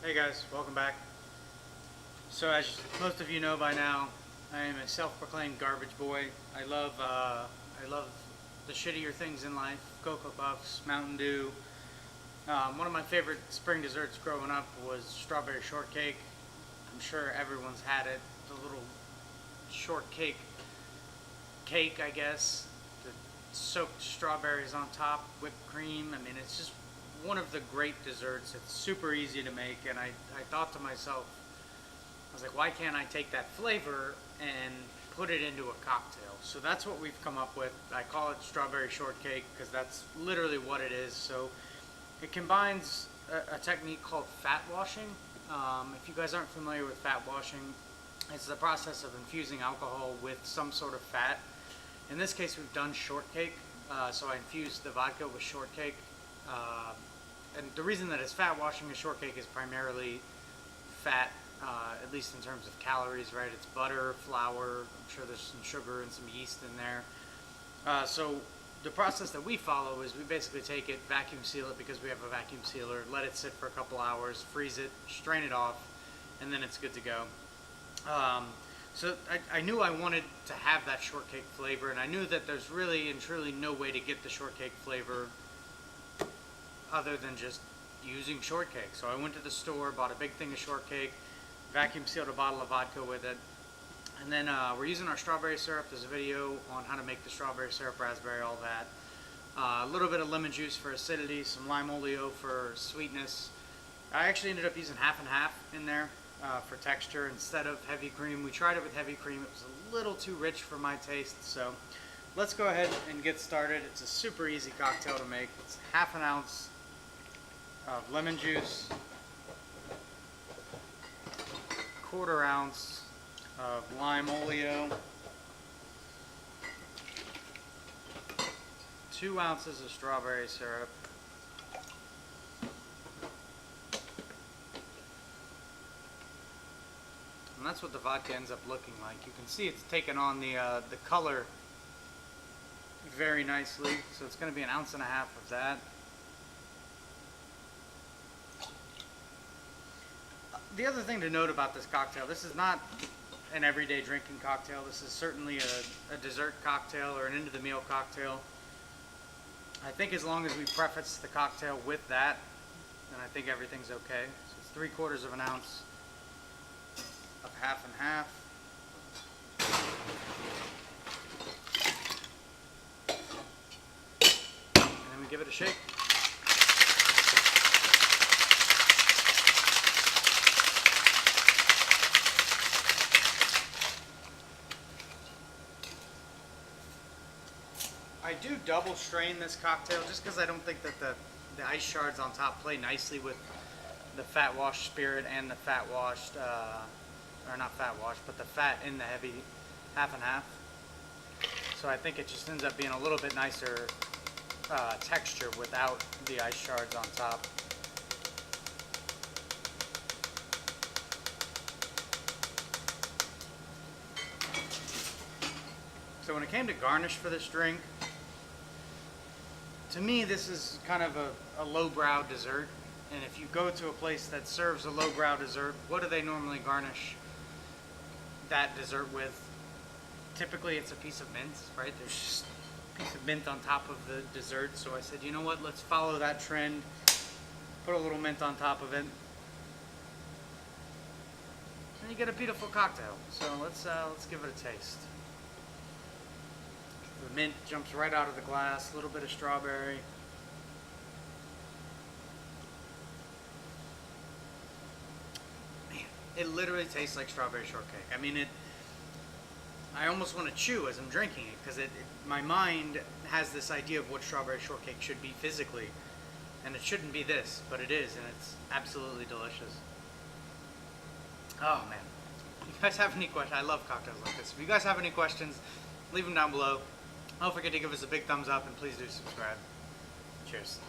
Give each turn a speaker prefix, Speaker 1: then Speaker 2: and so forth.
Speaker 1: Hey guys, welcome back. So as most of you know by now, I am a self-proclaimed garbage boy. I love the shittier things in life: Cocoa Puffs, Mountain Dew. One of my favorite spring desserts growing up was strawberry shortcake. I'm sure everyone's had it. The little shortcake cake, I guess. The soaked strawberries on top, whipped cream. I mean, it's just one of the great desserts. It's super easy to make, and I thought to myself, I was like, why can't I take that flavor and put it into a cocktail? So that's what we've come up with. I call it strawberry shortcake because that's literally what it is. So it combines a technique called fat washing. If you guys aren't familiar with fat washing, it's the process of infusing alcohol with some sort of fat. In this case, we've done shortcake. So I infused the vodka with shortcake. And the reason that it's fat washing a shortcake is primarily fat, at least in terms of calories, right? It's butter, flour, I'm sure there's some sugar and some yeast in there. So the process that we follow is we basically take it, vacuum seal it because we have a vacuum sealer, let it sit for a couple hours, freeze it, strain it off, and then it's good to go. So I knew I wanted to have that shortcake flavor, and I knew that there's really and truly no way to get the shortcake flavor other than just using shortcake. So I went to the store, bought a big thing of shortcake, vacuum sealed a bottle of vodka with it, and then we're using our strawberry syrup. There's a video on how to make the strawberry syrup, raspberry, all that. A little bit of lemon juice for acidity, some lime oleo for sweetness. I actually ended up using half and half in there for texture instead of heavy cream. We tried it with heavy cream. It was a little too rich for my taste, so let's go ahead and get started. It's a super easy cocktail to make. It's half an ounce of lemon juice, quarter ounce of lime oleo, 2 ounces of strawberry syrup, and that's what the vodka ends up looking like. You can see it's taken on the color very nicely, so it's going to be 1.5 ounces of that. The other thing to note about this cocktail, this is not an everyday drinking cocktail. This is certainly a dessert cocktail or an end of the meal cocktail. I think as long as we preface the cocktail with that, then I think everything's okay. So it's 3/4 ounce of half and half. And then we give it a shake. I do double strain this cocktail just because I don't think that the ice shards on top play nicely with the fat washed spirit and the fat washed, or not fat washed, but the fat in the heavy half and half. So I think it just ends up being a little bit nicer texture without the ice shards on top. So when it came to garnish for this drink, to me, this is kind of a lowbrow dessert, and if you go to a place that serves a lowbrow dessert, what do they normally garnish that dessert with? Typically, it's a piece of mint, right? There's just a piece of mint on top of the dessert, so I said, you know what, let's follow that trend, put a little mint on top of it, and you get a beautiful cocktail. So let's give it a taste. The mint jumps right out of the glass, a little bit of strawberry. Man, it literally tastes like strawberry shortcake. I mean, I almost want to chew as I'm drinking it because my mind has this idea of what strawberry shortcake should be physically. And it shouldn't be this, but it is, and it's absolutely delicious. Oh man. If you guys have any questions, I love cocktails like this. If you guys have any questions, leave them down below. Don't forget to give us a big thumbs up and please do subscribe. Cheers.